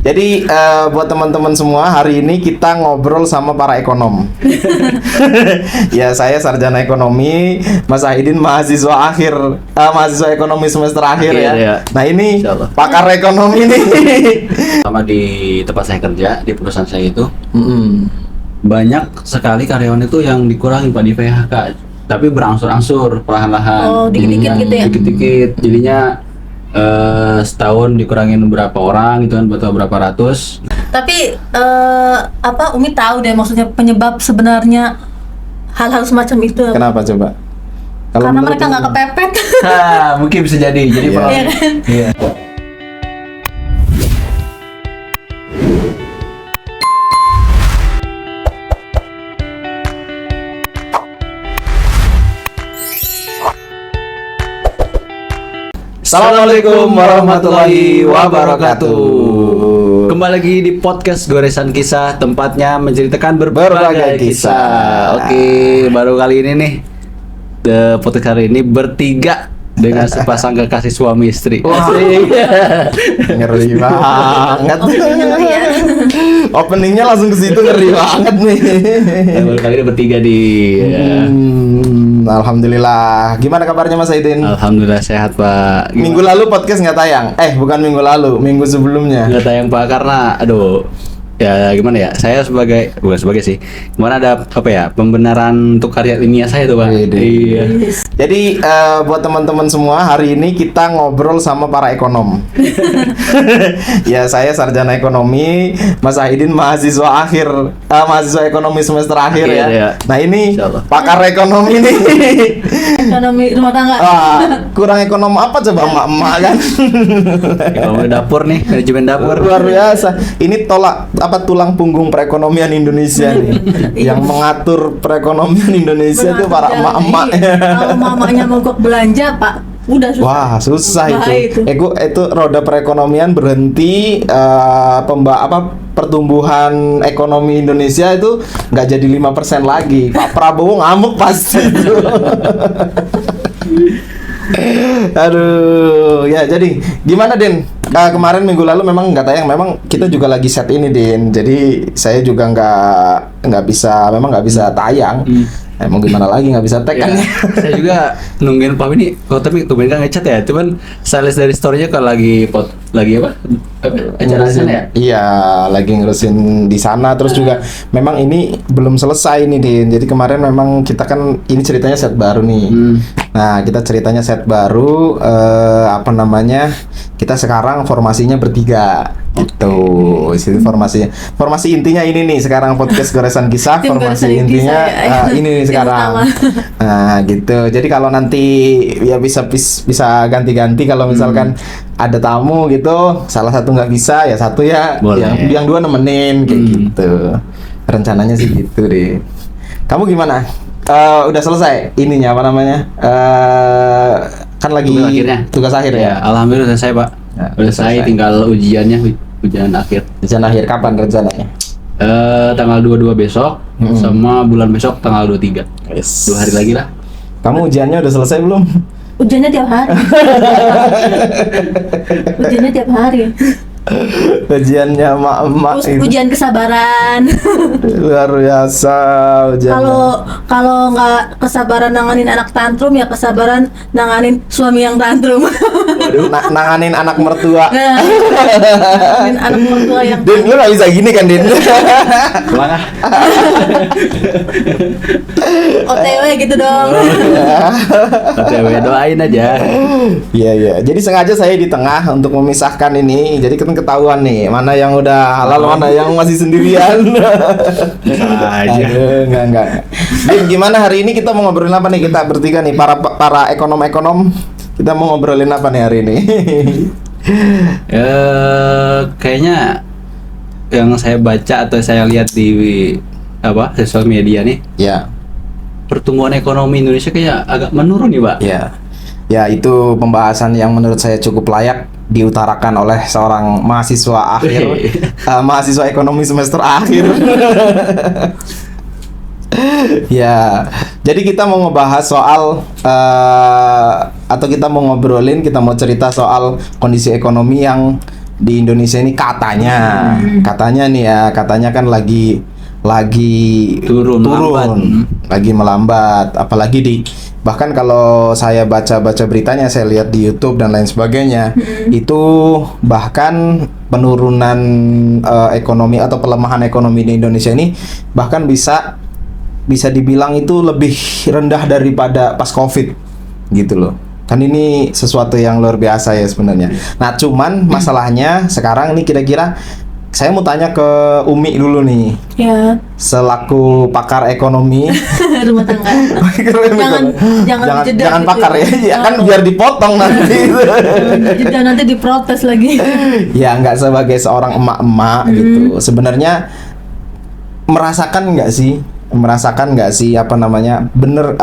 Jadi buat teman-teman semua, hari ini kita ngobrol sama para ekonom. Ya, saya sarjana ekonomi, Mas Ahidin mahasiswa mahasiswa ekonomi semester akhir ya. Nah ini pakar ekonomi nih. Sama di tempat saya kerja, di perusahaan saya itu banyak sekali karyawan itu yang dikurangi Pak di PHK, tapi berangsur-angsur, perlahan-lahan. Oh, dikit-dikit gitu ya? Dikit-dikit, jadinya setahun dikurangin berapa orang gitu kan, atau berapa ratus. Tapi Umi tahu deh maksudnya penyebab sebenarnya hal-hal semacam itu. Kenapa coba? Karena mereka nggak kepepet. Mungkin bisa jadi. Jadi kalau Iya kan? iya. Assalamualaikum warahmatullahi wabarakatuh. Kembali lagi di podcast Goresan Kisah, tempatnya menceritakan berbagai kisah. Oke, baru kali ini nih podcast hari ini bertiga dengan sepasang kekasih suami istri. Wah, ngeri banget. Openingnya langsung ke situ, ngeri banget nih. Baru kali ini bertiga di. Alhamdulillah. Gimana kabarnya Mas Aidin? Alhamdulillah sehat Pak. Minggu lalu podcast nggak tayang. Bukan minggu lalu, minggu sebelumnya. Nggak tayang Pak karena ya gimana ya, saya bukan sebagai sih, kemarin ada pembenaran untuk karya ilmiah saya tuh Pak. Iya. Jadi buat teman-teman semua, hari ini kita ngobrol sama para ekonom. Ya, saya sarjana ekonomi, Mas Ahidin mahasiswa mahasiswa ekonomi semester akhir ya. Nah ini pakar ekonomi nih. Ekonomi rumah tangga. Kurang ekonom apa coba emak-emak kan? Ekonomi dapur nih, manajemen dapur. Luar biasa. Ini tulang punggung perekonomian Indonesia nih. Yang mengatur perekonomian Indonesia itu para emak-emak. Kalau mamanya mogok belanja, Pak, udah susah. Wah, susah itu. Itu roda perekonomian berhenti, pertumbuhan ekonomi Indonesia itu nggak jadi 5% lagi. Pak Prabowo ngamuk pasti. Aduh, ya jadi gimana Den? Kemarin minggu lalu memang nggak tayang, memang kita juga lagi set ini Den. Jadi saya juga nggak bisa tayang. Mau gimana lagi, nggak bisa tag kan? Saya juga nungguin Pak ini, tapi tumben kan ngechat ya. Cuman saya lihat dari story-nya kalau lagi apa? Acara sana ya? Iya, lagi ngurusin di sana. Terus juga memang ini belum selesai nih Din. Jadi kemarin memang kita kan ini ceritanya set baru nih. Nah, kita ceritanya set baru, kita sekarang formasinya bertiga gitu. Itu formasi intinya ini nih sekarang podcast Goresan Kisah. Formasi intinya ini nih sekarang. Nah, gitu. Jadi kalau nanti ya bisa ganti-ganti kalau misalkan ada tamu gitu, salah satu nggak bisa, ya satu ya, yang dua nemenin kayak gitu. Rencananya sih gitu deh. Kamu gimana? Udah selesai ininya kan lagi tugas akhir ya? Alhamdulillah selesai Pak. Udah selesai, tinggal ujian akhir. Ujian akhir kapan rencananya? Tanggal 22 besok sama bulan besok tanggal 23. Yes. 2 hari lagi lah. Kamu ujiannya udah selesai belum? Ujiannya tiap hari. Ujiannya tiap hari. Ujiannya emak-emak itu. Ujian kesabaran. Luar biasa ujiannya. Kalau nggak kesabaran nanganin anak tantrum, ya kesabaran nanganin suami yang tantrum. Waduh, nanganin anak mertua. Nanganin anak mertua yang Din, lu nggak bisa gini kan Din? Kemana? OTW gitu dong. OTW, doain aja. Iya. Jadi sengaja saya di tengah untuk memisahkan ini. Jadi kan ketahuan nih mana yang udah halal, mana yang masih sendirian. Aja. Enggak. Din, gimana hari ini kita mau ngobrolin apa nih, kita bertiga nih para ekonom-ekonom. Kita mau ngobrolin apa nih hari ini? Kayaknya yang saya baca atau saya lihat di sosial media nih, Ya. pertumbuhan ekonomi Indonesia kayak agak menurun nih Pak. Ya, itu pembahasan yang menurut saya cukup layak diutarakan oleh seorang mahasiswa mahasiswa ekonomi semester akhir. Ya, jadi kita mau ngebahas soal atau kita mau cerita soal kondisi ekonomi yang di Indonesia ini katanya nih ya, katanya kan lagi turun. lagi melambat, apalagi bahkan kalau saya baca beritanya, saya lihat di YouTube dan lain sebagainya, itu bahkan penurunan ekonomi atau pelemahan ekonomi di Indonesia ini bahkan bisa dibilang itu lebih rendah daripada pas COVID gitu loh. Kan ini sesuatu yang luar biasa ya sebenarnya. Nah, cuman masalahnya sekarang ini kira-kira saya mau tanya ke Umi dulu nih. Ya. Selaku pakar ekonomi rumah tangga. jangan pakar ya kan biar dipotong nanti. Jeda nanti diprotes lagi. Ya nggak sebagai seorang emak-emak gitu. Sebenarnya merasakan nggak sih apa namanya bener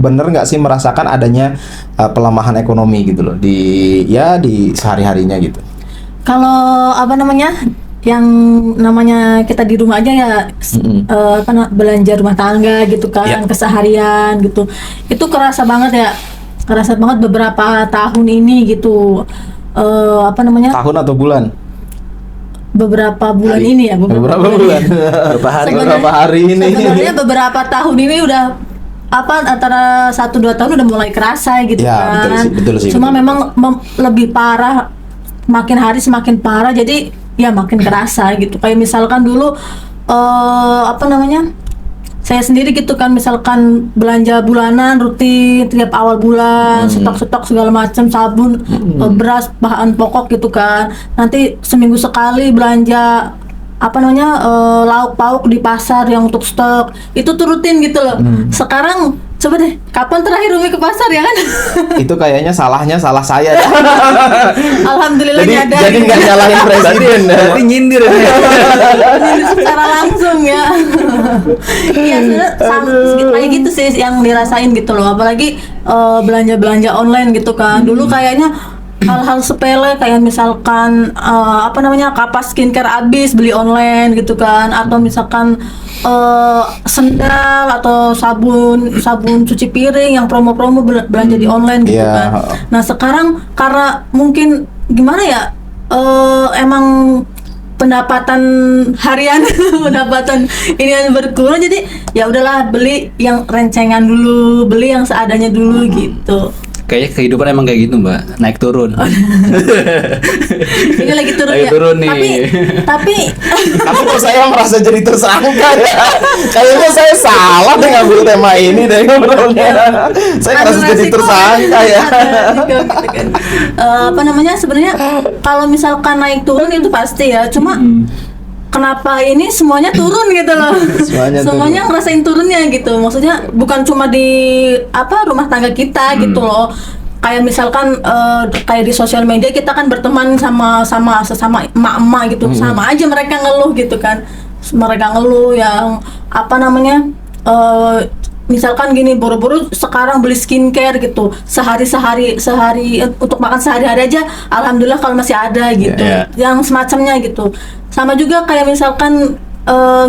nggak sih merasakan adanya pelemahan ekonomi gitu loh di sehari-harinya gitu. Kalau apa namanya yang namanya kita di rumah aja ya belanja rumah tangga gitu kan, keseharian gitu, itu kerasa banget beberapa tahun ini gitu. Apa namanya, tahun atau bulan? Beberapa bulan ini ya, beberapa hari ini. Sebenarnya beberapa tahun ini udah antara 1-2 tahun udah mulai kerasa gitu ya, kan. Betul sih. Cuma memang lebih parah, makin hari semakin parah, jadi ya makin kerasa gitu. Kayak misalkan dulu saya sendiri gitu kan, misalkan belanja bulanan rutin tiap awal bulan, stok segala macam, sabun, beras, bahan pokok gitu kan. Nanti seminggu sekali belanja lauk pauk di pasar yang untuk stok, itu tuh rutin gitu loh. Sekarang coba deh, kapan terakhir Umi ke pasar ya kan? Itu kayaknya salah saya. Alhamdulillah nyadar. Jadi nggak nyalahin presiden, tapi nyindir secara langsung ya. Iya, kayak gitu sih yang dirasain gitu loh. Apalagi belanja online gitu kan. Dulu kayaknya hal-hal sepele kayak misalkan kapas skincare habis beli online gitu kan, atau misalkan sendal atau sabun cuci piring yang promo-promo belanja di online gitu kan. Nah, sekarang karena mungkin gimana ya, emang pendapatan harian pendapatan ini yang berkurang, jadi ya udahlah beli yang rencengan dulu, beli yang seadanya dulu gitu. Kayaknya kehidupan emang kayak gitu, Mbak, naik turun. Ini lagi turun lagi ya. Turun nih. Tapi kok saya merasa jadi tersangka ya. Kayaknya saya salah deh ngambil tema ini deh ngobrolnya. Saya merasa jadi tersangka ya. Sebenarnya kalau misalkan naik turun itu pasti ya. Cuma kenapa ini semuanya turun gitu loh? Semuanya ngerasain turunnya gitu. Maksudnya bukan cuma di rumah tangga kita gitu loh. Kayak misalkan kayak di sosial media kita kan berteman sama sesama emak-emak gitu. Sama aja mereka ngeluh gitu kan. Mereka ngeluh yang misalkan gini, buru-buru sekarang beli skincare gitu, sehari untuk makan sehari-hari aja, alhamdulillah kalau masih ada gitu, yang semacamnya gitu. Sama juga kayak misalkan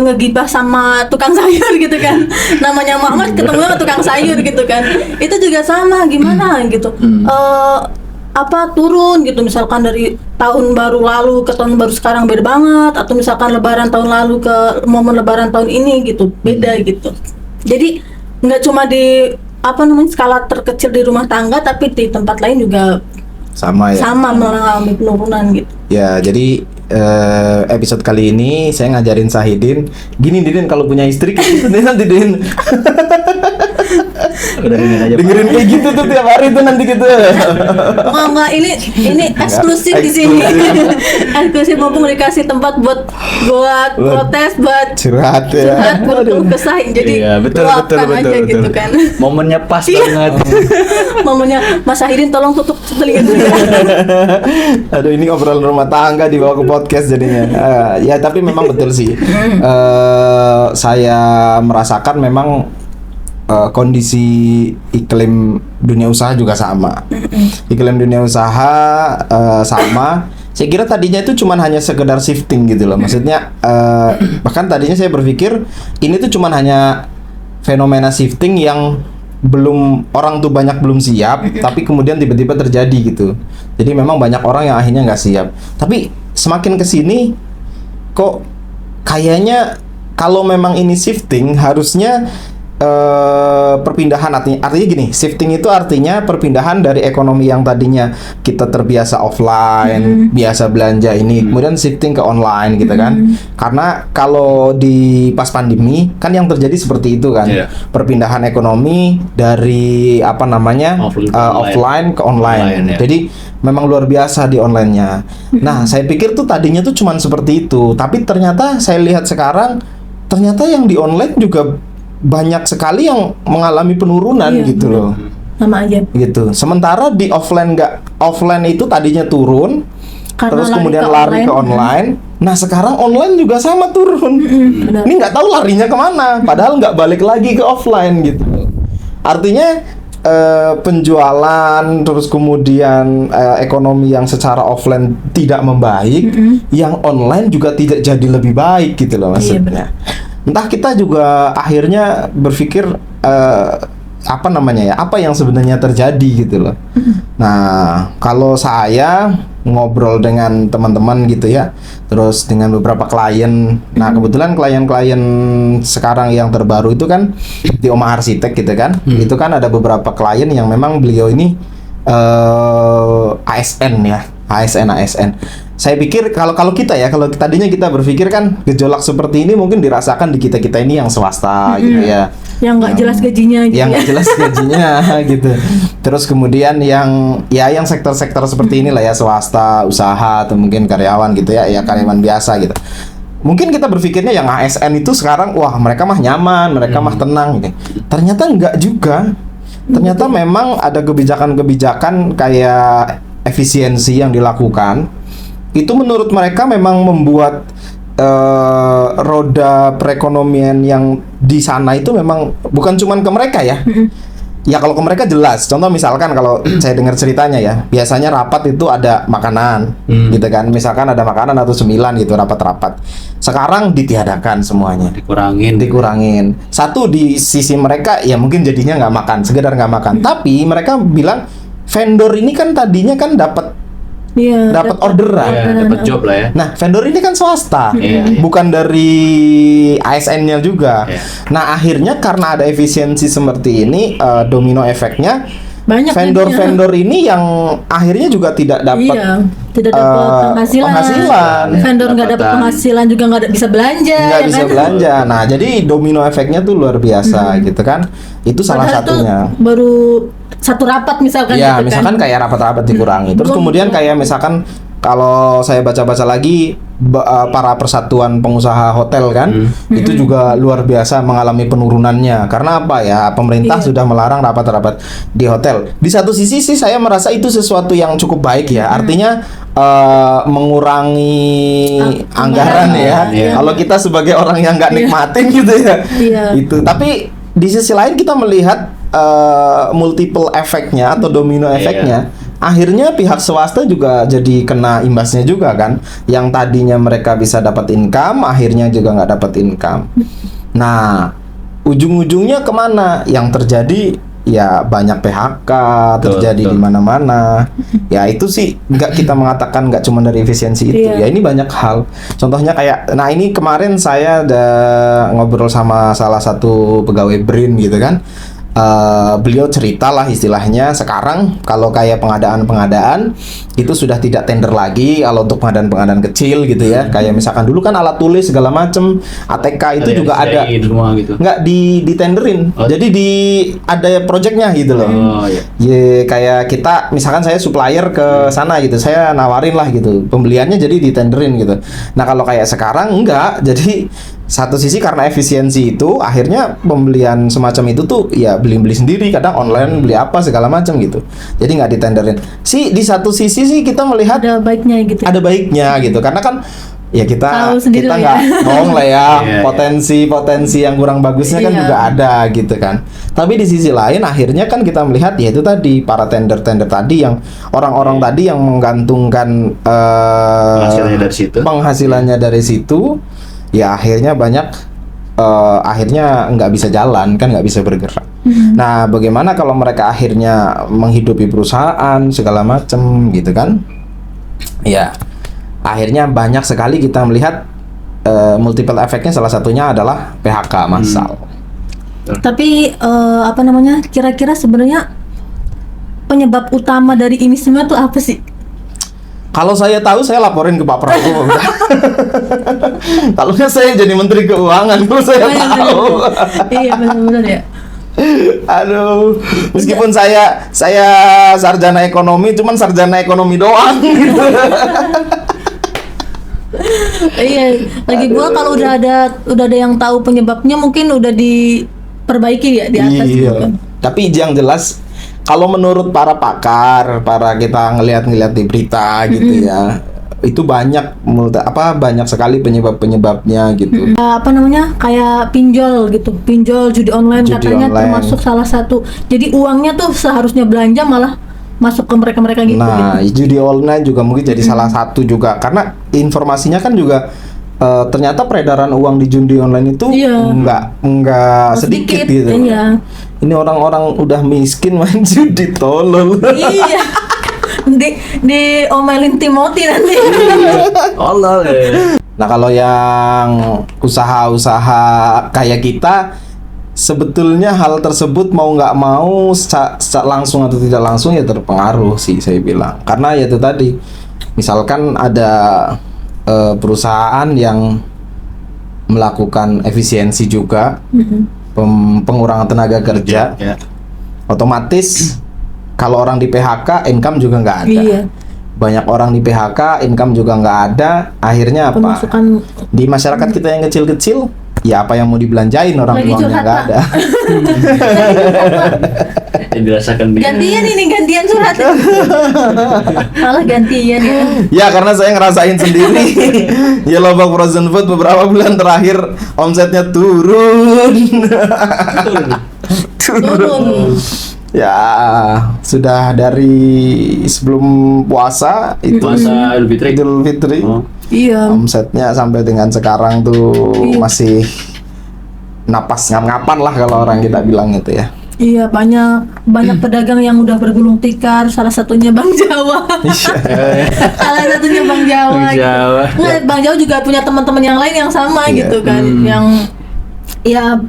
ngegibah sama tukang sayur gitu kan, namanya Muhammad ketemu sama tukang sayur gitu kan, itu juga sama gimana gitu. Turun gitu, misalkan dari tahun baru lalu ke tahun baru sekarang beda banget, atau misalkan lebaran tahun lalu ke momen lebaran tahun ini gitu, beda gitu. Jadi nggak cuma di skala terkecil di rumah tangga, tapi di tempat lain juga sama mengalami penurunan gitu. Ya, jadi episode kali ini saya ngajarin Sahidin gini, Din, kalau punya istri gitu deh nanti, Din. Udah dengerin kayak gitu tuh tiap hari tuh nanti gitu. Enggak, ini eksklusif di sini. Eksklusif, mumpung dikasih tempat buat protes, buat curhat buat kesah. Jadi betul. Gitu kan. Momennya pas banget. Momennya Mas Sahidin, tolong tutup telinga dulu. Aduh, ini obrolan rumah tangga dibawa ke podcast jadinya. Ya, tapi memang betul sih. Saya merasakan memang kondisi iklim dunia usaha juga sama. Iklim dunia usaha sama. Saya kira tadinya itu cuman hanya sekedar shifting gitu loh. Maksudnya bahkan tadinya saya berpikir ini tuh cuman hanya fenomena shifting yang orang tuh banyak belum siap, tapi kemudian tiba-tiba terjadi gitu. Jadi memang banyak orang yang akhirnya nggak siap. Tapi semakin kesini kok kayaknya kalau memang ini shifting harusnya perpindahan artinya gini, shifting itu artinya perpindahan dari ekonomi yang tadinya kita terbiasa offline, biasa belanja ini, kemudian shifting ke online gitu kan. Karena kalau di pas pandemi kan yang terjadi seperti itu kan, perpindahan ekonomi dari offline ke online. Jadi memang luar biasa di onlinenya. Nah, saya pikir tuh tadinya tuh cuman seperti itu, tapi ternyata saya lihat sekarang ternyata yang di online juga banyak sekali yang mengalami penurunan gitu loh. Sama aja. Gitu. Sementara di offline itu tadinya turun, karena terus kemudian lari ke online. Nah sekarang online juga sama turun. Ini nggak tahu larinya kemana. Padahal nggak balik lagi ke offline gitu. Artinya penjualan terus kemudian ekonomi yang secara offline tidak membaik, yang online juga tidak jadi lebih baik gitu loh maksudnya. Entah kita juga akhirnya berpikir apa yang sebenarnya terjadi gitu loh. Nah, kalau saya ngobrol dengan teman-teman gitu ya, terus dengan beberapa klien. Nah, kebetulan klien-klien sekarang yang terbaru itu kan di Oma Arsitek gitu kan. Itu kan ada beberapa klien yang memang beliau ini ASN ya, ASN. Saya pikir kalau tadinya kita berpikir kan gejolak seperti ini mungkin dirasakan di kita ini yang swasta gitu ya, yang nggak jelas gajinya gitu, yang nggak jelas gajinya gitu. Terus kemudian yang sektor-sektor seperti inilah ya, swasta, usaha atau mungkin karyawan gitu ya karyawan biasa gitu. Mungkin kita berpikirnya yang ASN itu sekarang wah mereka mah nyaman, mereka mah tenang gitu. Ternyata enggak juga. Ternyata memang ada kebijakan-kebijakan kayak efisiensi yang dilakukan. Itu menurut mereka memang membuat roda perekonomian yang di sana itu memang bukan cuma ke mereka ya. Ya kalau ke mereka jelas. Contoh misalkan kalau saya dengar ceritanya ya, biasanya rapat itu ada makanan, gitu kan. Misalkan ada makanan atau cemilan gitu rapat-rapat. Sekarang ditiadakan semuanya. Dikurangin. Satu di sisi mereka ya mungkin jadinya nggak makan, sekedar nggak makan. Tapi mereka bilang vendor ini kan tadinya kan dapat orderan, dapat job lah ya. Nah, vendor ini kan swasta, bukan dari ASN-nya juga. Nah, akhirnya karena ada efisiensi seperti ini, domino efeknya banyak vendor-vendor ini yang akhirnya juga tidak dapat penghasilan. Vendor nggak dapat penghasilan juga nggak bisa belanja. Belanja. Nah, jadi domino efeknya tuh luar biasa gitu kan. Itu salah satunya. Baru satu rapat misalkan. Ya, gitu misalkan kayak rapat-rapat dikurangi. Terus kemudian kayak misalkan kalau saya baca-baca lagi para persatuan pengusaha hotel kan, itu juga luar biasa mengalami penurunannya. Karena apa ya? Pemerintah sudah melarang rapat-rapat di hotel. Di satu sisi sih saya merasa itu sesuatu yang cukup baik ya. Artinya mengurangi anggaran ya. Kalau kita sebagai orang yang nggak nikmatin gitu ya. Itu. Tapi di sisi lain kita melihat multiple efeknya atau domino efeknya. Akhirnya pihak swasta juga jadi kena imbasnya juga kan. Yang tadinya mereka bisa dapat income, akhirnya juga nggak dapat income. Nah, ujung-ujungnya kemana? Yang terjadi ya banyak PHK terjadi di mana-mana. Ya itu sih nggak kita mengatakan nggak cuma dari efisiensi itu. Ya ini banyak hal. Contohnya kayak, nah ini kemarin saya ada ngobrol sama salah satu pegawai BRIN gitu kan. Beliau cerita lah istilahnya sekarang kalau kayak pengadaan itu sudah tidak tender lagi kalau untuk pengadaan kecil gitu ya. Kayak misalkan dulu kan alat tulis segala macem, ATK itu juga ada gitu. Nggak ditenderin. Jadi ada projectnya gitu loh. Ya, kayak kita misalkan saya supplier ke sana gitu, saya nawarin lah gitu, pembeliannya jadi ditenderin gitu. Nah kalau kayak sekarang enggak, jadi satu sisi karena efisiensi itu akhirnya pembelian semacam itu tuh ya beli sendiri, kadang online beli apa segala macam gitu, jadi nggak ditenderin. Di satu sisi sih kita melihat ada baiknya gitu karena kan ya kita nggak bohong lah ya, potensi yang kurang bagusnya kan juga ada gitu kan. Tapi di sisi lain akhirnya kan kita melihat ya itu tadi para tender tadi yang orang-orang tadi yang menggantungkan penghasilannya dari situ. Ya akhirnya banyak akhirnya nggak bisa jalan kan, nggak bisa bergerak. Nah, bagaimana kalau mereka akhirnya menghidupi perusahaan segala macam gitu kan? Ya, akhirnya banyak sekali kita melihat multiple efeknya, salah satunya adalah PHK massal. Tapi apa namanya? Kira-kira sebenarnya penyebab utama dari ini semua tuh apa sih? Kalau saya tahu, saya laporin ke Pak Prabowo. Kalau nggak saya jadi Menteri Keuangan, kalau saya tahu. Iya, benar-benar ya. Aduh, meskipun saya sarjana ekonomi, cuman sarjana ekonomi doang. Gitu. Iya, lagi pula kalau udah ada yang tahu penyebabnya, mungkin udah diperbaiki ya di atas. Iya. Gitu kan. Tapi yang jelas, kalau menurut para pakar, kita ngelihat di berita gitu ya, itu banyak sekali penyebabnya gitu. Apa namanya, kayak pinjol gitu, pinjol judi online katanya termasuk salah satu. Jadi uangnya tuh seharusnya belanja malah masuk ke mereka gitu. Nah, judi online juga mungkin jadi salah satu juga, karena informasinya kan juga ternyata peredaran uang di judi online itu nggak sedikit gitu. Iya. Ini orang-orang udah miskin main judi, tolol. Iya. Di omelin Timothy nanti. Allah. Nah, kalau yang usaha-usaha kayak kita, sebetulnya hal tersebut mau nggak mau secara langsung atau tidak langsung ya terpengaruh sih, saya bilang. Karena ya itu tadi, misalkan ada perusahaan yang melakukan efisiensi juga, pengurangan tenaga kerja, otomatis kalau orang di PHK, income juga nggak ada. Iya. Banyak orang di PHK, income juga nggak ada. Akhirnya apa? Pemasukan Di masyarakat kita yang kecil-kecil, ya apa yang mau dibelanjain, orang lagi uangnya curhat, nggak Pak. ada. Yang dirasakan dia. gantian curhat. Malah gantian ya. Ya, karena saya ngerasain sendiri. Yellowbox Frozen Food beberapa bulan terakhir omsetnya turun. Turun. Ya, sudah dari sebelum puasa itu Puasa Idul Fitri. Iya. Omsetnya sampai dengan sekarang tuh masih napas ngap-ngapan lah kalau orang kita bilang itu ya. Iya, banyak pedagang yang udah bergulung tikar, salah satunya Bang Jawa. Salah satunya Bang Jawa. Bang Jawa. Gitu. Nggak, Bang Jawa juga punya teman-teman yang lain yang sama gitu kan, yang ya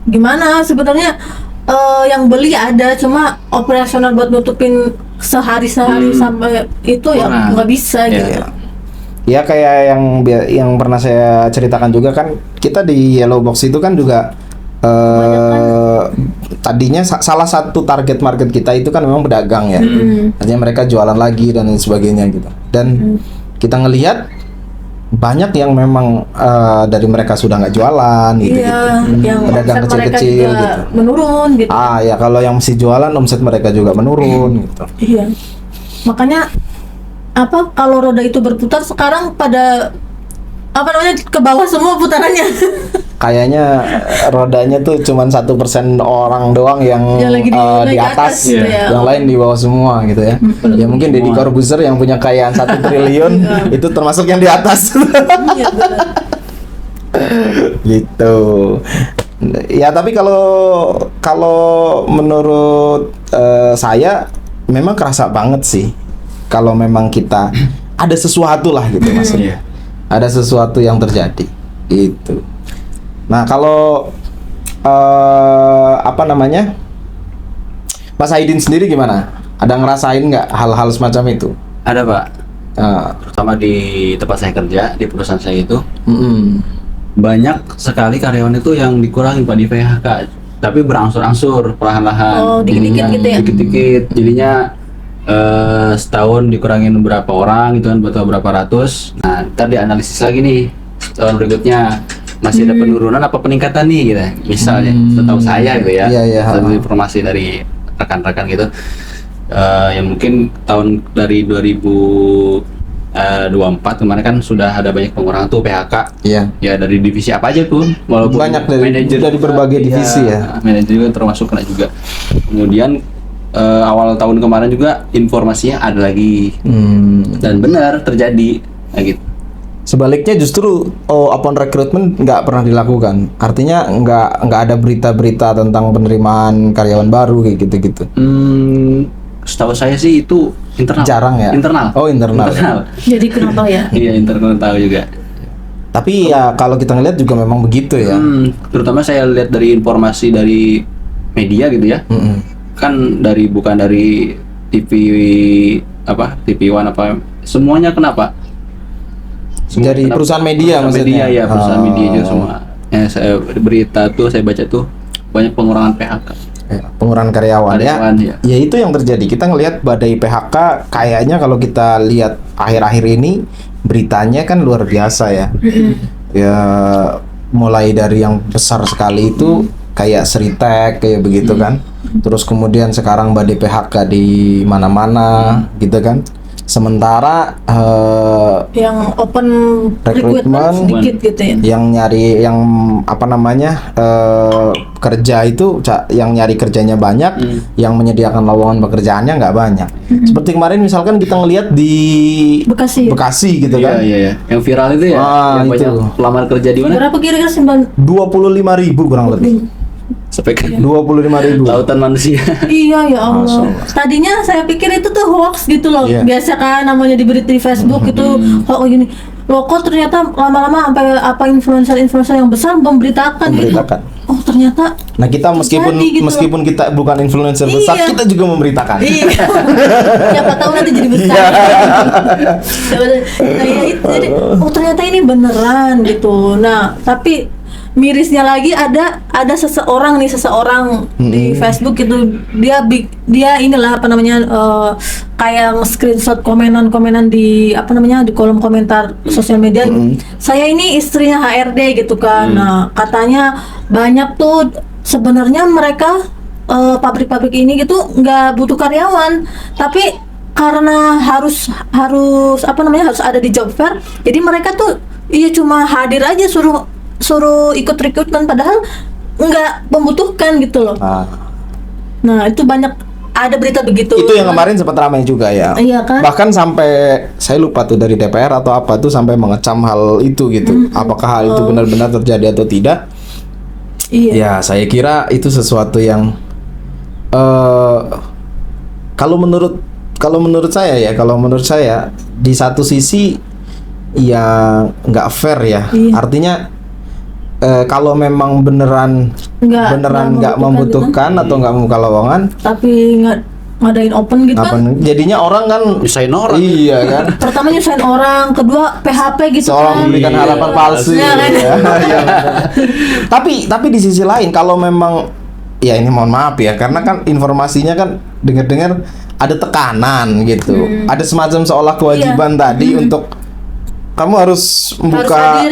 gimana sebenarnya yang beli ada, cuma operasional buat nutupin sehari-hari sampai itu ya nggak bisa gitu. Ya kayak yang pernah saya ceritakan juga kan, kita di Yellowbox itu kan juga tadinya salah satu target market kita itu kan memang pedagang ya. Artinya mereka jualan lagi dan lain sebagainya gitu. Dan kita ngelihat banyak yang memang dari mereka sudah nggak jualan gitu. Yang pedagang kecil-kecil gitu. Menurun gitu. Ya kalau yang masih jualan, omset mereka juga menurun gitu. Iya. Makanya kalau roda itu berputar sekarang pada ke bawah semua putarannya. Kayaknya rodanya tuh cuman 1% orang doang yang lagi di atas gitu ya. Yang lain di bawah semua gitu ya. Ya mungkin Deddy Corbuzier yang punya kekayaan 1 triliun itu termasuk yang di atas. Iya, benar. Gitu. Ya tapi kalau menurut saya memang kerasa banget sih kalau memang kita ada sesuatu lah gitu maksudnya. Ada sesuatu yang terjadi itu. Nah kalau Mas Aidin sendiri gimana? Ada ngerasain nggak hal-hal semacam itu? Ada, Pak. Terutama di tempat saya kerja, di perusahaan saya itu banyak sekali karyawan itu yang dikurangi, Pak, di PHK. Tapi berangsur-angsur, perlahan-lahan. Oh, dikit-dikit gitu ya? Dikit-dikit. Jadinya setahun dikurangin berapa orang gitu kan, atau berapa ratus. Nah, ntar dianalisis lagi nih tahun berikutnya masih ada penurunan apa peningkatan nih gitu. Misalnya, setahu saya gitu ya. Satu informasi dari rekan-rekan gitu. Yang mungkin tahun dari 2024 kemarin kan sudah ada banyak pengurangan tuh PHK. Iya. Ya dari divisi apa aja pun, walaupun banyak dari berbagai divisi ya. Manajer juga termasuk kena juga. Kemudian awal tahun kemarin juga informasinya ada lagi dan benar terjadi gitu. Sebaliknya justru open recruitment nggak pernah dilakukan. Artinya nggak ada berita-berita tentang penerimaan karyawan baru kayak gitu-gitu. Setahu saya sih itu internal. Jarang ya. Internal. Oh, internal. Jadi kenapa ya? Iya, internal tahu juga. Tapi ya kalau kita ngeliat juga memang begitu ya. Terutama saya lihat dari informasi dari media gitu ya. Kan bukan dari TV One apa semuanya kenapa? Dari perusahaan media maksudnya. Media ya, perusahaan media juga semua. Saya berita tuh saya baca tuh banyak pengurangan PHK. Pengurangan karyawan ya. Ya itu yang terjadi. Kita ngelihat badai PHK kayaknya kalau kita lihat akhir-akhir ini beritanya kan luar biasa ya. Ya mulai dari yang besar sekali itu kayak Sritek kayak begitu kan. Terus kemudian sekarang badai PHK di mana-mana gitu kan. Sementara yang open recruitment sedikit gitu ya. Yang nyari kerja itu yang nyari kerjanya banyak, yang menyediakan lowongan pekerjaannya nggak banyak. Seperti kemarin misalkan kita ngelihat di Bekasi gitu kan. Iya. Yang viral itu ya, yang itu. banyak pelamar kerja di mana? Berapa kira-kira 25.000 kurang lebih. Sampai 25.000. Lautan manusia. Iya ya Allah. Tadinya saya pikir itu tuh hoax gitu loh. Iya. Biasa kan namanya di berita di Facebook itu hoax gini. Loh kok ternyata lama-lama sampai influencer yang besar memberitakan. Gitu. Oh ternyata. Nah kita meskipun kita bukan influencer besar, kita juga memberitakan. Iya. Siapa tahu nanti jadi besar. Nah ya itu jadi, ternyata ini beneran gitu. Nah tapi mirisnya lagi ada seseorang di Facebook itu dia inilah kayak screenshot komenan di di kolom komentar sosial media. Saya ini istrinya HRD gitu kan. Nah katanya banyak tuh sebenarnya mereka pabrik-pabrik ini gitu nggak butuh karyawan, tapi karena harus ada di job fair, jadi mereka tuh cuma hadir aja suruh ikut rekrutmen padahal nggak membutuhkan gitu loh. Nah itu banyak ada berita begitu. Itu yang kemarin sempat ramai juga ya. Iya kan? Bahkan sampai saya lupa tuh dari DPR atau apa tuh sampai mengecam hal itu gitu. Apakah hal itu benar-benar terjadi atau tidak? Iya. Ya saya kira itu sesuatu yang kalau menurut saya di satu sisi ya nggak fair ya. Iya. Artinya kalau memang beneran nggak membutuhkan atau nggak membuka lowongan, tapi ngadain open gitu kan, jadinya orang kan nyusahin orang. Iya kan. Pertama nyusahin orang, kedua PHP gitu seolah kan. memberikan harapan palsu. Iya kan? Ya. Tapi di sisi lain kalau memang ya ini mohon maaf ya, karena kan informasinya kan dengar-dengar ada tekanan gitu, ada semacam seolah kewajiban tadi untuk kamu harus membuka,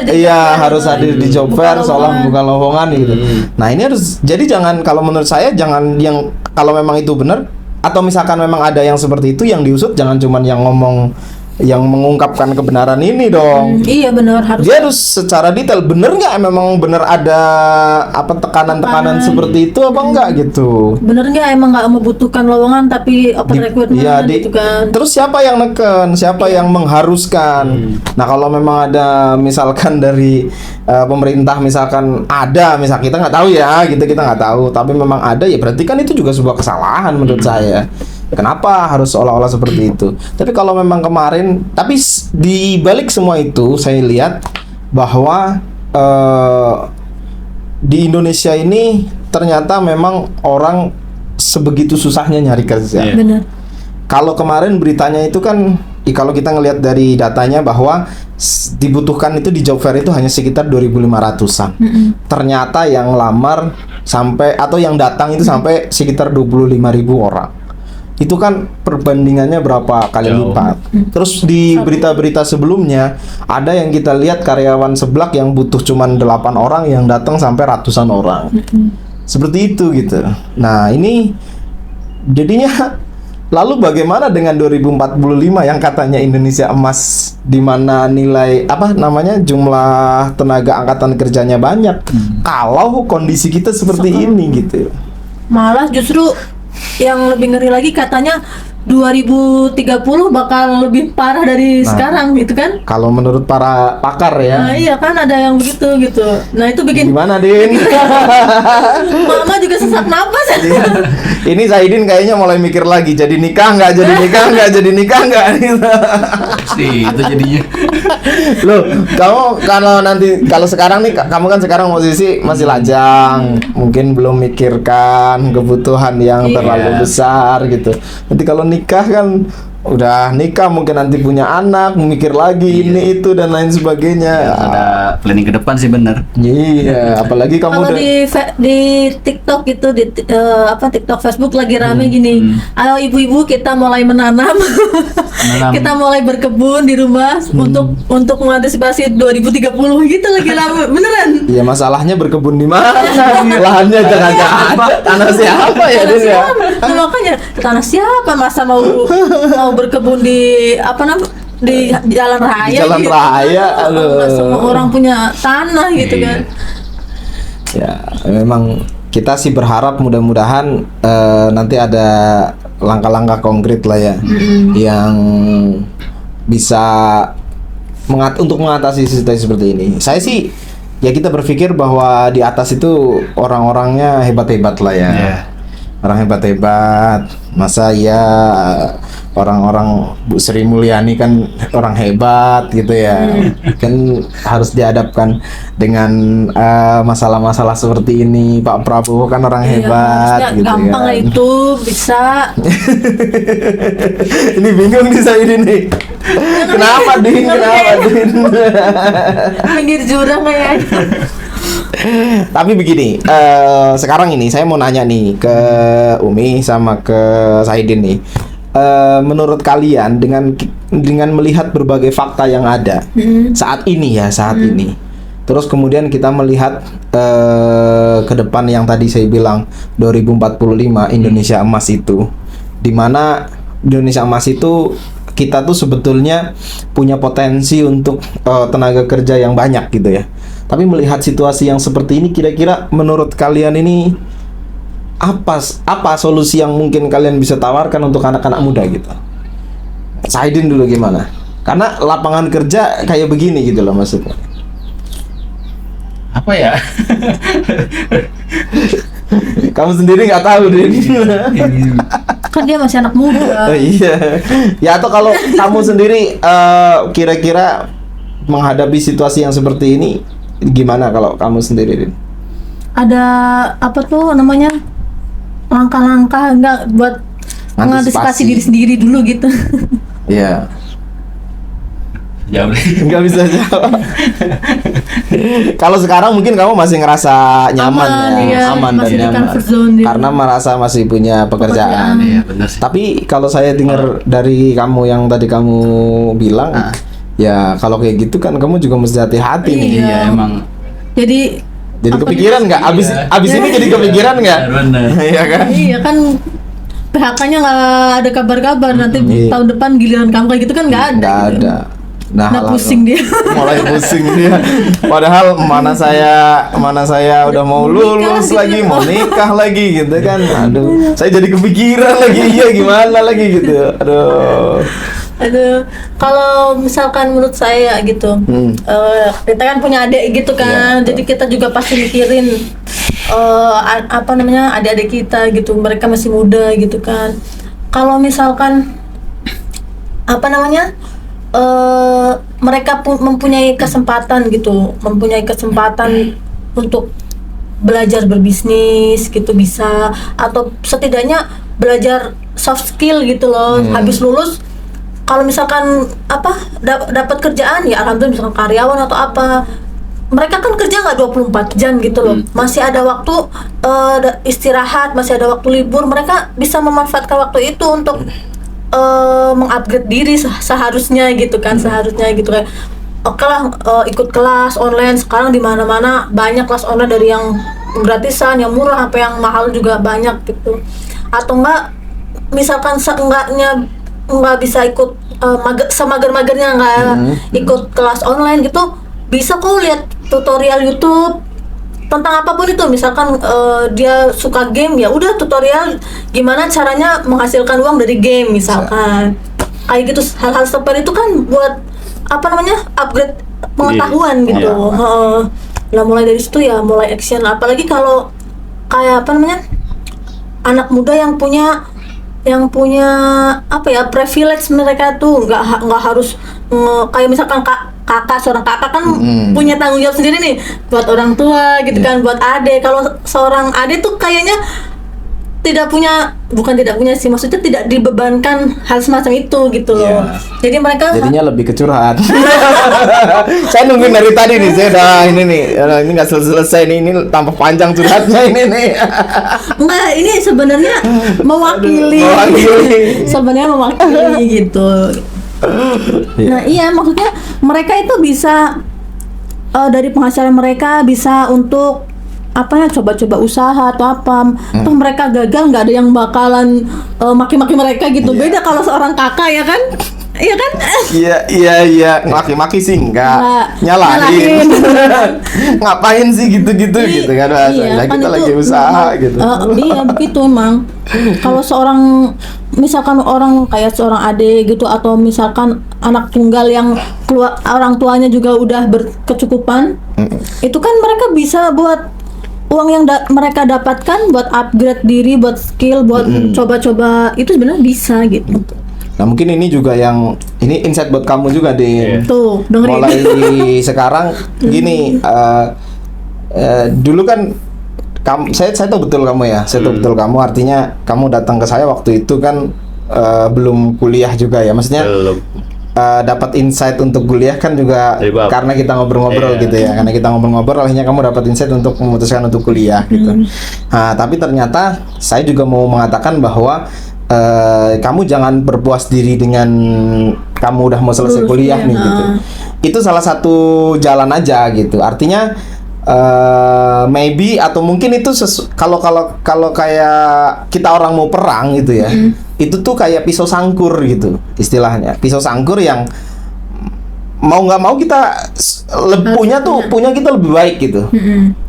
harus hadir di job fair, seolah membuka lowongan gitu. Nah ini harus, jadi kalau menurut saya jangan yang kalau memang itu benar atau misalkan memang ada yang seperti itu yang diusut, jangan cuman yang ngomong yang mengungkapkan kebenaran ini dong. Iya benar, dia harus secara detail bener nggak memang bener ada tekanan seperti itu apa enggak gitu. Bener nggak emang nggak membutuhkan lowongan tapi open recruitment gitu kan. Terus siapa yang neken, siapa yang mengharuskan. Nah kalau memang ada misalkan dari pemerintah misal kita nggak tahu ya gitu, kita nggak tahu, tapi memang ada ya berarti kan itu juga sebuah kesalahan menurut saya. Kenapa harus seolah-olah seperti itu? Tapi kalau memang kemarin, tapi di balik semua itu saya lihat bahwa di Indonesia ini ternyata memang orang sebegitu susahnya nyari kerja. Benar. Kalau kemarin beritanya itu kan, kalau kita ngelihat dari datanya bahwa dibutuhkan itu di job fair itu hanya sekitar 2.500-an. Ternyata yang lamar atau yang datang itu sampai sekitar 25.000 orang. Itu kan perbandingannya berapa kali lipat. Terus di berita-berita sebelumnya ada yang kita lihat karyawan seblak yang butuh cuman 8 orang yang datang sampai ratusan orang. Seperti itu gitu. Nah, ini jadinya lalu bagaimana dengan 2045 yang katanya Indonesia emas, di mana nilai jumlah tenaga angkatan kerjanya banyak. Kalau kondisi kita seperti ini gitu. Malah justru yang lebih ngeri lagi katanya 2030 bakal lebih parah dari sekarang gitu kan? Kalau menurut para pakar ya. Nah iya kan ada yang begitu gitu. Nah itu bikin Gimana Din? mama juga sesak napas. Ini Zaidin kayaknya mulai mikir lagi, jadi nikah nggak, jadi nikah nggak, jadi nikah nggak. Sih itu jadinya. Loh, kamu kalau sekarang nih, kamu kan sekarang posisi masih lajang, mungkin belum mikirkan kebutuhan yang terlalu besar gitu. Nanti kalau nikah kan udah nikah, mungkin nanti punya anak, memikir lagi ini itu dan lain sebagainya. Ada planning ke depan sih bener. Iya, apalagi kamu Kalau di TikTok gitu, di TikTok, Facebook lagi rame gini. Ayo ibu-ibu kita mulai menanam. Kita mulai berkebun di rumah untuk mengantisipasi 2030 gitu lagi rame beneran. Iya, masalahnya berkebun di mana? Lahannya jangan-jangan tanah siapa ya, Din ya? Nah, makanya tanah siapa masa mau berkebun di di jalan raya? Di jalan gitu. raya, aduh. Nggak semua orang punya tanah gitu kan. Ya, memang kita sih berharap mudah-mudahan nanti ada langkah-langkah konkret lah ya, yang bisa untuk mengatasi situasi seperti ini. Saya sih ya, kita berpikir bahwa di atas itu orang-orangnya hebat-hebat lah ya. Orang hebat-hebat. Masa ya orang-orang Bu Sri Mulyani kan orang hebat gitu ya. Kan harus dihadapkan dengan masalah-masalah seperti ini. Pak Prabowo kan orang hebat gitu gampang kan. lah itu bisa. Ini bingung nih saya ini. Kenapa Din? Kenapa Din? Pinggir jurang kayaknya. Tapi begini, sekarang ini saya mau nanya nih ke Umi sama ke Zaidin nih. Menurut kalian dengan melihat berbagai fakta yang ada saat ini ya, ini. Terus kemudian kita melihat ke depan yang tadi saya bilang 2045 Indonesia emas itu, di mana Indonesia emas itu kita tuh sebetulnya punya potensi untuk tenaga kerja yang banyak gitu ya. Tapi melihat situasi yang seperti ini, kira-kira menurut kalian ini apa solusi yang mungkin kalian bisa tawarkan untuk anak-anak muda gitu? Saidin dulu gimana? Karena lapangan kerja kayak begini gitu loh maksudnya. Apa ya? Kamu sendiri nggak tahu deh. Kan dia masih anak muda. Iya. Ya, atau kalau kamu sendiri kira-kira menghadapi situasi yang seperti ini gimana kalau kamu sendiri, Din? Ada apa tuh namanya? Langkah-langkah enggak buat mengantisipasi diri sendiri dulu gitu. Iya. Jawab. Nggak bisa jawab. Kalau sekarang mungkin kamu masih ngerasa nyaman aman dan nyaman. Karena merasa masih punya pekerjaan. Iya, benar sih. Tapi kalau saya dengar dari kamu yang tadi kamu bilang, ya kalau kayak gitu kan kamu juga mesti hati-hati nih. Iya, emang. Jadi kepikiran nggak? Abis ini jadi kepikiran nggak? Benar. Iya kan? Iya kan, PHK-nya nggak ada kabar-kabar. Nanti tahun depan giliran kamu kayak gitu kan nggak ada. Nggak gitu. ada. Nah, Pusing dia. Mulai pusing dia. Padahal mana saya udah mau lulus gitu lagi, kan. mau nikah lagi gitu kan. Aduh, saya jadi kepikiran lagi. Iya, gimana lagi gitu. Aduh, kalau misalkan menurut saya gitu, kita kan punya adik gitu kan, jadi kita juga pasti mikirin adik-adik kita gitu, mereka masih muda gitu kan. Kalau misalkan mereka mempunyai kesempatan untuk belajar berbisnis gitu bisa, atau setidaknya belajar soft skill gitu loh. Habis lulus kalau misalkan dapat kerjaan ya alhamdulillah, misalkan karyawan atau apa, mereka kan kerja nggak 24 jam gitu loh, masih ada waktu istirahat, masih ada waktu libur, mereka bisa memanfaatkan waktu itu untuk mengupgrade diri seharusnya gitu kan, kayak oke lah, ikut kelas online. Sekarang di mana-mana banyak kelas online, dari yang gratisan, yang murah, sampai yang mahal juga banyak gitu. Atau enggak misalkan seenggaknya nggak bisa ikut semager-magernya nggak ikut kelas online gitu, bisa kok lihat tutorial YouTube tentang apapun itu, misalkan dia suka game, ya udah tutorial gimana caranya menghasilkan uang dari game misalkan. Kayak gitu, hal-hal seperti itu kan buat apa namanya, upgrade pengetahuan gitu. Lah mulai dari situ ya mulai action, apalagi kalau kayak apa namanya, anak muda yang punya apa ya, privilege, mereka tuh nggak harus kayak misalkan kakak seorang kakak kan punya tanggung jawab sendiri nih buat orang tua gitu kan, buat adik. Kalau seorang adik tuh kayaknya bukan tidak punya sih, maksudnya tidak dibebankan hal semacam itu gitu loh. Jadi mereka jadinya lebih kecurhat. Saya nungguin dari tadi nih, saya udah ini nggak selesai nih, ini tambah panjang curhatnya ini nih. Enggak, ini sebenarnya mewakili. Sebenarnya mewakili gitu. Nah iya, maksudnya mereka itu bisa dari penghasilan mereka bisa untuk apa ya, coba-coba usaha atau apa. Toh mereka gagal, nggak ada yang bakalan maki-maki mereka gitu. Beda kalau seorang kakak ya kan. Iya kan? Iya, maki-maki sih enggak, nyalahin. Ngapain sih gitu-gitu gitu kan bahasanya. Kan kita itu, lagi usaha gitu. Iya begitu emang. Kalau seorang misalkan orang kayak seorang adik gitu, atau misalkan anak tunggal yang orang tuanya juga udah berkecukupan, itu kan mereka bisa buat uang yang mereka dapatkan buat upgrade diri, buat skill, buat coba-coba, itu sebenarnya bisa gitu. Nah mungkin ini juga yang ini insight buat kamu juga deh. Tuh dengerin. Mulai sekarang gini, dulu kan saya tahu betul kamu ya, saya tahu betul kamu, artinya kamu datang ke saya waktu itu kan belum kuliah juga ya, maksudnya dapat insight untuk kuliah kan juga karena kita ngobrol-ngobrol gitu ya, karena kita ngobrol-ngobrol akhirnya kamu dapat insight untuk memutuskan untuk kuliah gitu. Nah tapi ternyata saya juga mau mengatakan bahwa kamu jangan berpuas diri dengan kamu udah mau selesai kuliah nih gitu. Itu salah satu jalan aja gitu. Artinya maybe atau mungkin itu kalau kayak kita orang mau perang gitu ya. Itu tuh kayak pisau sangkur gitu istilahnya. Pisau sangkur yang mau nggak mau kita punya kita lebih baik gitu.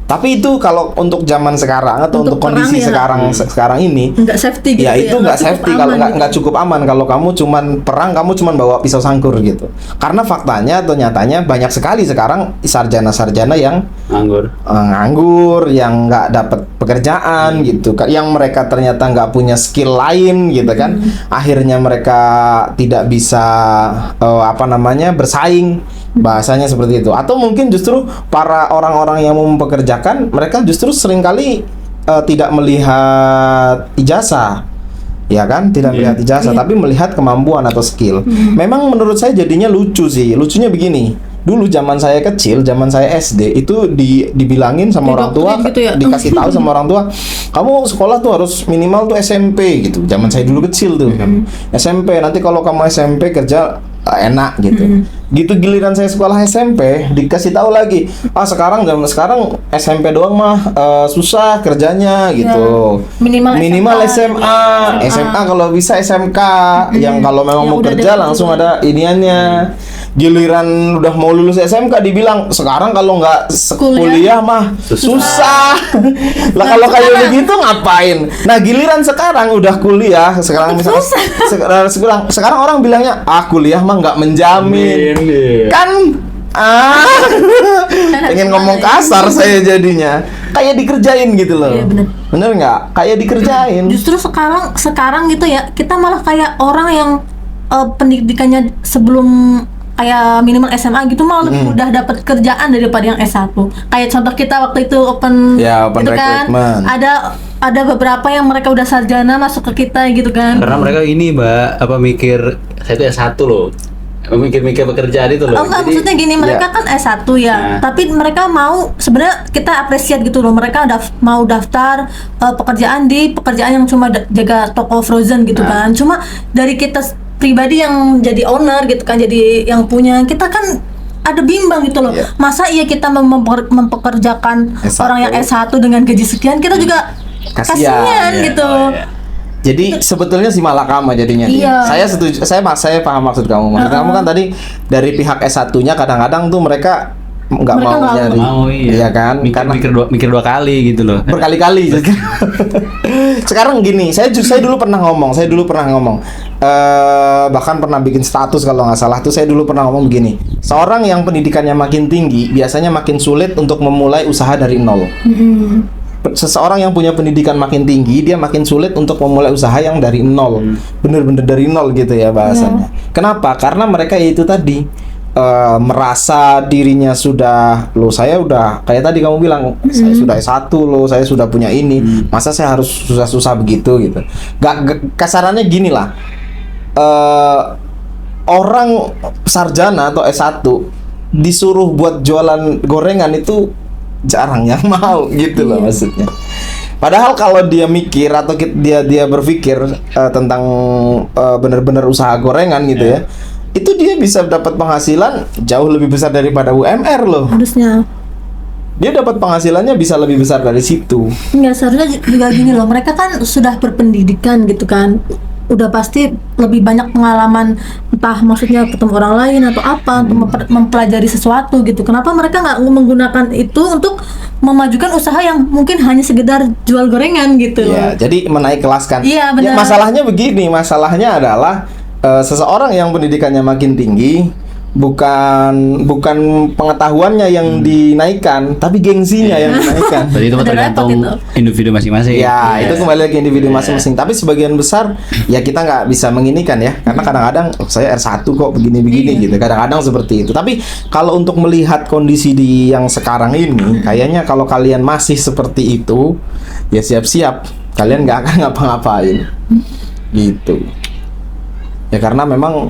Tapi itu kalau untuk zaman sekarang atau untuk kondisi sekarang ini nggak safety gitu ya, itu nggak safety, kalau nggak gitu. cukup aman kalau kamu cuman perang, kamu cuman bawa pisau sangkur gitu. Karena faktanya atau nyatanya banyak sekali sekarang sarjana-sarjana yang nganggur, yang nggak dapat pekerjaan gitu, yang mereka ternyata nggak punya skill lain gitu kan. Akhirnya mereka tidak bisa bersaing, bahasanya seperti itu. Atau mungkin justru para orang-orang yang mau mempekerjakan, mereka justru seringkali tidak melihat ijazah, ya kan? Tidak melihat ijazah, tapi melihat kemampuan atau skill. Memang menurut saya jadinya lucu sih. Lucunya begini. Dulu zaman saya kecil, zaman saya SD itu dibilangin sama orang tua, gitu ya? Dikasih tahu sama orang tua, kamu sekolah tuh harus minimal tuh SMP gitu. Zaman saya dulu kecil tuh, SMP. Nanti kalau kamu SMP kerja enak gitu. Gitu giliran saya sekolah SMP dikasih tahu lagi, zaman sekarang SMP doang mah susah kerjanya gitu. Minimal SMA kalau bisa SMK, yang kalau memang mau kerja langsung ada iniannya. Giliran udah mau lulus SMK dibilang sekarang kalau nggak kuliah mah susah. Lah kalau kayak begitu ngapain? Nah giliran sekarang udah kuliah, sekarang sekarang orang bilangnya kuliah mah nggak menjamin. Kan pengen ngomong kasar saya jadinya, kayak dikerjain gitu loh. Bener nggak? Kayak dikerjain. Justru sekarang gitu ya, kita malah kayak orang yang pendidikannya sebelum kayak minimal SMA gitu malah lebih mudah dapat kerjaan daripada yang S1. Kayak contoh kita waktu itu open gitu kan, ada beberapa yang mereka udah sarjana masuk ke kita gitu kan. Karena mereka ini mikir saya itu S1 loh. Mikir pekerjaan itu loh. Enggak, maksudnya gini, mereka kan S1 ya, tapi mereka mau, sebenarnya kita apresiat gitu loh, mereka mau daftar pekerjaan yang cuma jaga toko frozen gitu kan. Cuma dari kita pribadi yang jadi owner gitu kan, jadi yang punya, kita kan ada bimbang gitu loh. Masa iya kita mempekerjakan orang yang S1 dengan gaji sekian, kita juga kasihan gitu. Jadi sebetulnya si malakama jadinya. Saya setuju, saya paham maksud kamu. Maksud kamu kan tadi dari pihak S1-nya kadang-kadang tuh mereka nggak Mereka mau nggak nyari, mau, iya. iya kan? Karena Mikir dua kali gitu loh. berkali-kali. Sekarang gini, saya dulu pernah ngomong, bahkan pernah bikin status kalau nggak salah tuh, saya dulu pernah ngomong begini, seorang yang pendidikannya makin tinggi biasanya makin sulit untuk memulai usaha dari nol. Seseorang yang punya pendidikan makin tinggi, dia makin sulit untuk memulai usaha yang dari nol, bener-bener dari nol gitu ya bahasanya. Kenapa? Karena mereka itu tadi merasa dirinya sudah, loh saya udah kayak tadi kamu bilang, saya sudah S1 loh, saya sudah punya ini, masa saya harus susah-susah begitu gitu. Kasarannya gini lah, orang sarjana atau S1 disuruh buat jualan gorengan itu jarang yang mau gitu loh maksudnya. Padahal kalau dia mikir atau dia berpikir tentang benar-benar usaha gorengan gitu ya, itu dia bisa dapat penghasilan jauh lebih besar daripada UMR loh. Harusnya. Dia dapat penghasilannya bisa lebih besar dari situ. Enggak, seharusnya juga gini loh, mereka kan sudah berpendidikan gitu kan, udah pasti lebih banyak pengalaman, entah maksudnya ketemu orang lain atau apa, untuk mempelajari sesuatu gitu. Kenapa mereka nggak menggunakan itu untuk memajukan usaha yang mungkin hanya sekedar jual gorengan gitu loh. Ya, jadi menaik kelaskan. Iya, benar. Ya, masalahnya begini, masalahnya adalah seseorang yang pendidikannya makin tinggi, bukan pengetahuannya yang dinaikkan, tapi gengsinya yang dinaikkan. Jadi itu Ada tergantung repot itu. individu masing-masing. Ya, itu kembali lagi individu masing-masing. Tapi sebagian besar ya kita nggak bisa menginikan ya, karena kadang-kadang saya R1 kok begini-begini gitu. Kadang-kadang seperti itu. Tapi kalau untuk melihat kondisi di yang sekarang ini, kayaknya kalau kalian masih seperti itu, ya siap-siap kalian nggak akan ngapa-ngapain. Gitu. Ya karena memang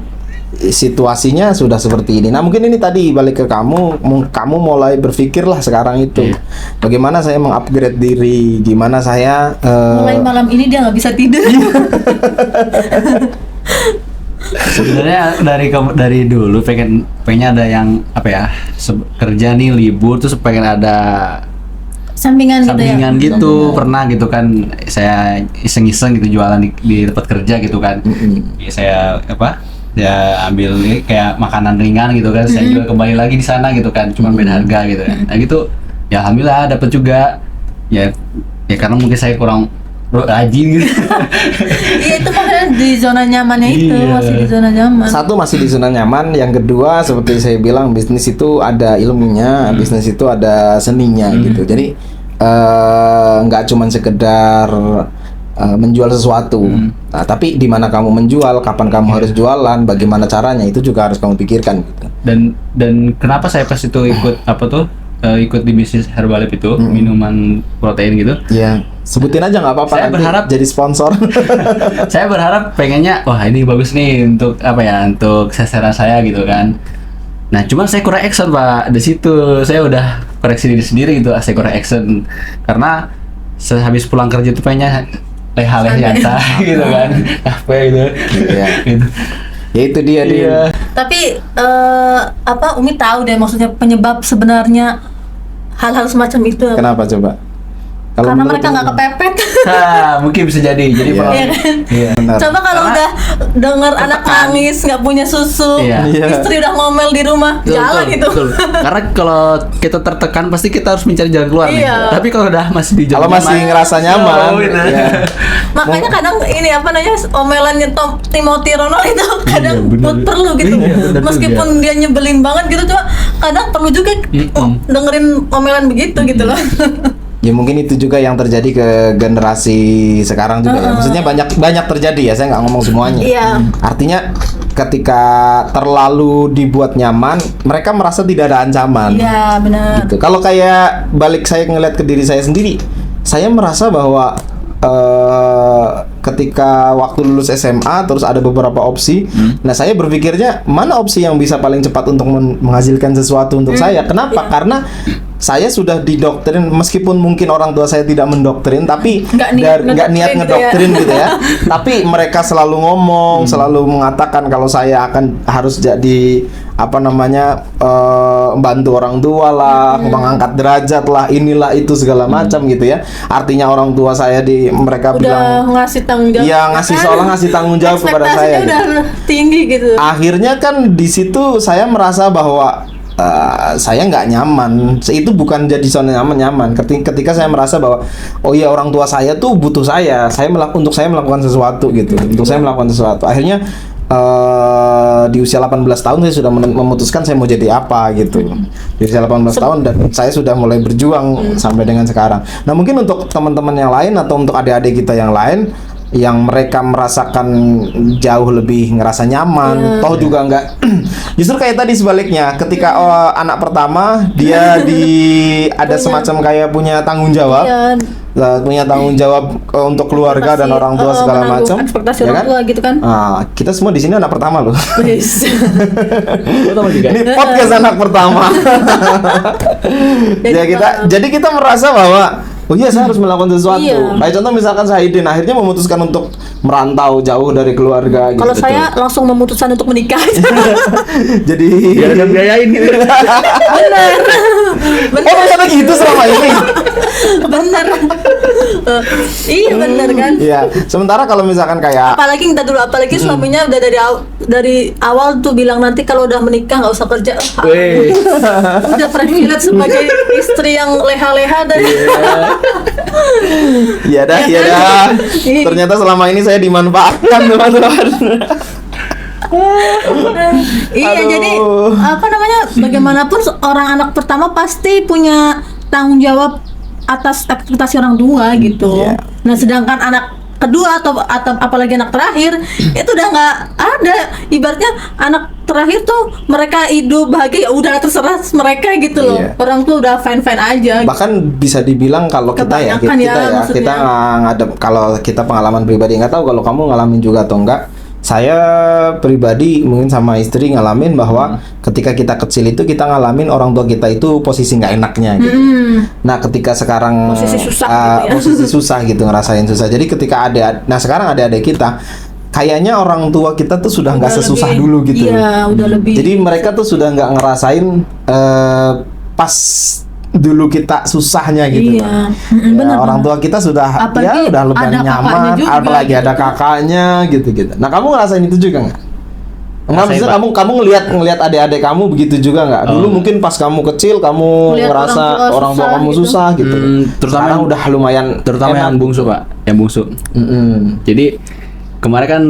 situasinya sudah seperti ini. Nah mungkin ini tadi balik ke kamu mulai berpikirlah sekarang itu, bagaimana saya mengupgrade diri, gimana saya Mulai malam ini dia nggak bisa tidur. Sebenarnya dari dulu pengen ada yang apa ya, kerja nih libur terus pengen ada Sampingan gitu, pernah gitu kan saya iseng-iseng gitu jualan di tempat kerja gitu kan. Ya, saya ambil kayak makanan ringan gitu kan, saya jual kembali lagi di sana gitu kan, cuma beda harga gitu kan. Nah gitu ya alhamdulillah dapat juga ya karena mungkin saya kurang rajin gitu. Iya, itu makanya di zona nyamannya itu. Iya. Masih di zona nyaman. Satu, masih di zona nyaman. Yang kedua, seperti saya bilang, bisnis itu ada ilmunya, bisnis itu ada seninya gitu. Jadi nggak cuma sekedar menjual sesuatu. Nah, tapi di mana kamu menjual, kapan kamu harus jualan, bagaimana caranya, itu juga harus kamu pikirkan gitu. Dan kenapa saya pas itu ikut di bisnis Herbalib itu, minuman protein gitu. Ya, sebutin aja nggak apa-apa. Saya nanti berharap jadi sponsor. Saya berharap pengennya, wah ini bagus nih untuk untuk sasaran saya gitu kan. Nah, cuman saya kurang action Pak di situ. Saya udah koreksi diri sendiri gitu, saya kurang action karena sehabis pulang kerja itu pengennya leha-leha nyantai gitu kan, capek gitu. Iya. Gitu. Ya itu dia dia. Tapi Umi tahu deh maksudnya penyebab sebenarnya hal-hal semacam itu. Kenapa coba? Kalau Karena menurut mereka nggak kepepet. Mungkin bisa jadi. Jadi Iya. Iya kan? Iya, benar. Coba kalau udah denger anak nangis nggak punya susu, Iya. istri udah ngomel di rumah, jalan gitu. Betul. Karena kalau kita tertekan pasti kita harus mencari jalan keluar nih. Iya. Tapi kalau udah masih di jalan Kalau masih ngerasa nyaman, gitu. ya. Makanya kadang ini omelannya Timothy Ronald itu kadang bener. perlu gitu. Iya, bener Meskipun dia nyebelin banget gitu, cuma kadang perlu juga dengerin omelan begitu gitu loh. Ya mungkin itu juga yang terjadi ke generasi sekarang juga ya. Maksudnya banyak terjadi ya, saya nggak ngomong semuanya. Iya. Artinya ketika terlalu dibuat nyaman, mereka merasa tidak ada ancaman. Iya, benar. Gitu. Kalau kayak balik saya ngeliat ke diri saya sendiri, saya merasa bahwa ketika waktu lulus SMA terus ada beberapa opsi. Nah, saya berpikirnya mana opsi yang bisa paling cepat untuk menghasilkan sesuatu untuk saya. Kenapa? Karena saya sudah didoktrin, meskipun mungkin orang tua saya tidak mendoktrin, tapi nggak niat ngedoktrin gitu ya. Tapi mereka selalu ngomong, selalu mengatakan kalau saya harus jadi bantu orang tua lah, mengangkat derajat lah, inilah itu segala macam gitu ya. Artinya orang tua saya mereka Udah bilang ngasih tanggung jawab. iya, ngasih tanggung jawab kepada saya. Ekspektasinya udah tinggi gitu. Akhirnya kan di situ saya merasa bahwa saya nggak nyaman. Itu bukan jadi zona nyaman. Ketika saya merasa bahwa oh iya orang tua saya tuh butuh saya untuk saya melakukan sesuatu gitu, untuk saya melakukan sesuatu. Akhirnya di usia 18 tahun saya sudah memutuskan saya mau jadi apa gitu. Di usia 18 tahun dan saya sudah mulai berjuang sampai dengan sekarang. Nah mungkin untuk teman-teman yang lain atau untuk adik-adik kita yang lain yang mereka merasakan jauh lebih ngerasa nyaman, toh juga enggak. Justru kayak tadi sebaliknya, ketika anak pertama dia ada semacam kayak punya tanggung jawab, punya tanggung jawab untuk keluarga dan orang tua segala macam, ekspektasi orang tua gitu kan. Kita semua di sini anak pertama loh. Yes. Ini podcast anak pertama. Jadi kita merasa bahwa oh iya saya harus melakukan sesuatu. Kayak contoh misalkan Sahidin akhirnya memutuskan untuk merantau jauh dari keluarga gitu. Kalau saya langsung memutuskan untuk menikah. Jadi biar ada biayain gitu. Bener. Oh ternyata gitu selama ini. Bener. Iya bener kan. Iya. Sementara kalau misalkan kayak apalagi suaminya udah dari awal tuh bilang nanti kalau udah menikah nggak usah kerja. Udah privilege sebagai istri yang leha-leha dan Iya dah. Ternyata selama ini saya dimanfaatkan teman-teman. Iya, jadi bagaimanapun orang anak pertama pasti punya tanggung jawab atas ekspektasi orang tua gitu. Nah, sedangkan anak kedua atau apalagi anak terakhir itu udah nggak ada. Ibaratnya anak terakhir tuh mereka hidup bahagia, ya udah terserah mereka gitu loh. Orang tuh udah fine aja. Bahkan bisa dibilang kalau kita ngadep, kalau kita pengalaman pribadi, nggak tahu kalau kamu ngalamin juga atau enggak. Saya pribadi mungkin sama istri ngalamin bahwa ketika kita kecil itu kita ngalamin orang tua kita itu posisi nggak enaknya gitu. Nah ketika sekarang posisi susah gitu, ngerasain susah. Jadi ketika sekarang adik-adik kita kayaknya orang tua kita tuh sudah nggak sesusah dulu gitu. Iya, udah lebih. Jadi mereka tuh sudah nggak ngerasain pas dulu kita susahnya gitu. Iya. Ya, orang tua kita sudah udah lebih nyaman, apalagi ada kakaknya gitu. Nah, kamu ngerasain itu juga nggak? Maksudnya kamu ngelihat adik-adik kamu begitu juga nggak? Dulu mungkin pas kamu kecil kamu ngerasa orang tua kamu susah gitu. Terutama sekarang udah lumayan, terutama yang bungsu, Pak. Yang bungsu. Jadi kemarin kan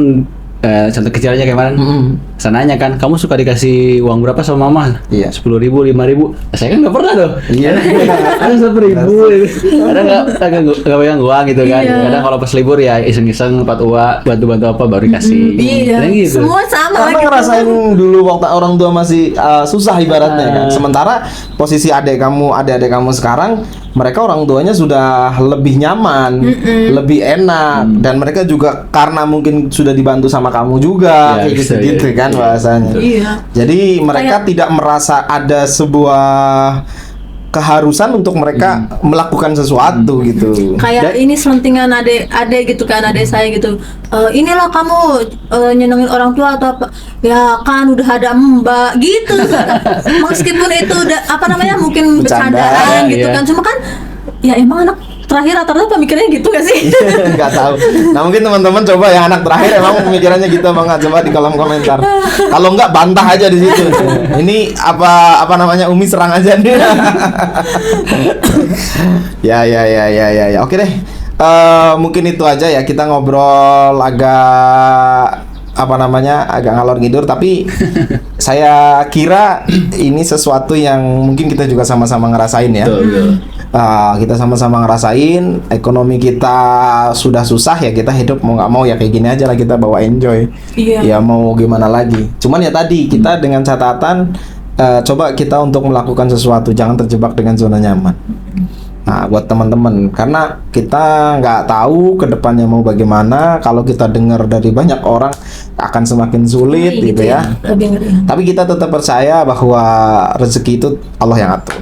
contoh kecil aja kemarin, saya nanya kan, kamu suka dikasih uang berapa sama mama? 10.000, 5.000. Saya kan nggak pernah tuh. Ada 10.000, kadang nggak pegang uang gitu kan. Kadang kalau pas libur ya iseng-iseng dapat uang, bantu apa baru dikasih. Gitu. Semua sama. Karena ngerasain dulu waktu orang tua masih susah ibaratnya kan. Sementara posisi adik kamu sekarang, mereka orang tuanya sudah lebih nyaman, lebih enak, dan mereka juga karena mungkin sudah dibantu sama kamu juga, kayak gitu kan bahasanya. Jadi mereka tidak merasa ada sebuah keharusan untuk mereka melakukan sesuatu gitu. Kayak ini selentingan adik gitu kan, adik saya gitu. Inilah kamu nyenengin orang tua atau apa? Ya kan udah ada mbak gitu. Meskipun itu udah mungkin bercandaan gitu kan. Cuma kan ya emang anak terakhir rata-rata pemikirannya gitu gak sih? Nggak tahu. Nah mungkin teman-teman coba yang anak terakhir emang pemikirannya gitu apa nggak, coba di kolom komentar. Kalau nggak bantah aja di situ. Ini Umi serang aja nih. Ya. Oke deh. Mungkin itu aja ya, kita ngobrol agak agak ngalor ngidur, tapi saya kira ini sesuatu yang mungkin kita juga sama-sama ngerasain ya. Kita sama-sama ngerasain, ekonomi kita sudah susah ya, kita hidup mau nggak mau ya kayak gini aja lah, kita bawa enjoy. Ya mau gimana lagi. Cuman ya tadi kita dengan catatan coba kita untuk melakukan sesuatu, jangan terjebak dengan zona nyaman. Nah, buat teman-teman, karena kita nggak tahu ke depannya mau bagaimana. Kalau kita dengar dari banyak orang akan semakin sulit gitu ya. Tapi kita tetap percaya bahwa rezeki itu Allah yang atur.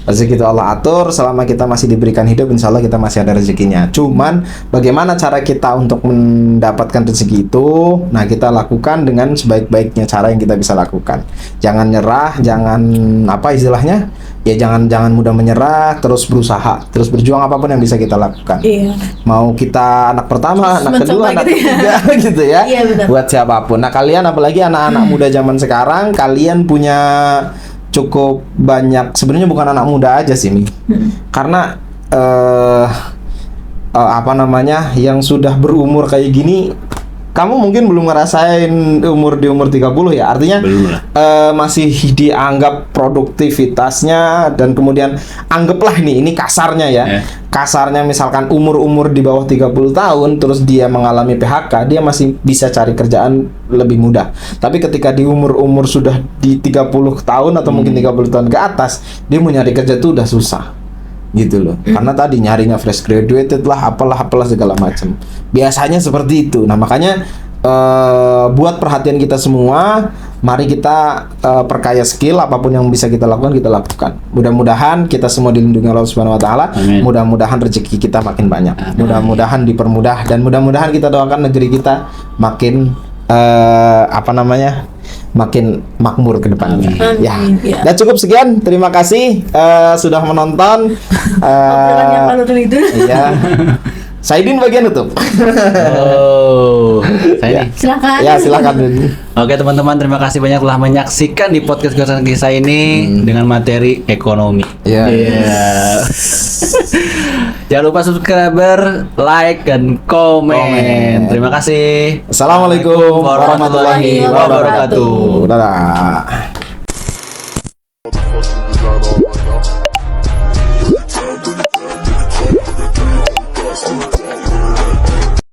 Rezeki itu Allah atur, selama kita masih diberikan hidup, insya Allah kita masih ada rezekinya. Cuman bagaimana cara kita untuk mendapatkan rezeki itu? Nah, kita lakukan dengan sebaik-baiknya cara yang kita bisa lakukan. Jangan nyerah, jangan istilahnya? Ya jangan mudah menyerah, terus berusaha, terus berjuang apapun yang bisa kita lakukan. Mau kita anak pertama, anak kedua, anak ketiga gitu ya. Buat siapapun. Nah, kalian apalagi anak-anak muda zaman sekarang, kalian punya cukup banyak, sebenarnya bukan anak muda aja sih, Mi. Karena apa namanya, yang sudah berumur kayak gini, kamu mungkin belum ngerasain di umur 30 ya. Artinya Belum lah. masih dianggap produktivitasnya, dan kemudian anggaplah ini kasarnya ya. Kasarnya misalkan umur di bawah 30 tahun terus dia mengalami PHK, dia masih bisa cari kerjaan lebih mudah. Tapi ketika di umur sudah di 30 tahun atau mungkin 30 tahun ke atas, dia mau nyari kerja tuh udah susah. Gitu loh. Karena tadi nyarinya fresh graduated lah, apalah segala macam. Biasanya seperti itu. Nah, makanya buat perhatian kita semua, mari kita perkaya skill, apapun yang bisa kita lakukan. Mudah-mudahan kita semua dilindungi Allah Subhanahu wa taala. Mudah-mudahan rezeki kita makin banyak. Mudah-mudahan dipermudah, dan mudah-mudahan kita doakan negeri kita makin makin makmur ke depannya. Ya. Dan cukup sekian. Terima kasih sudah menonton. Iya. Saidin bagian itu. Saya nih. Silakan. Ya, silakan. Oke teman-teman, terima kasih banyak telah menyaksikan di podcast Goresan Kisah ini dengan materi ekonomi. Iya. Jangan lupa subscriber, like, dan komen. Terima kasih. Assalamualaikum warahmatullahi wabarakatuh. Dadah.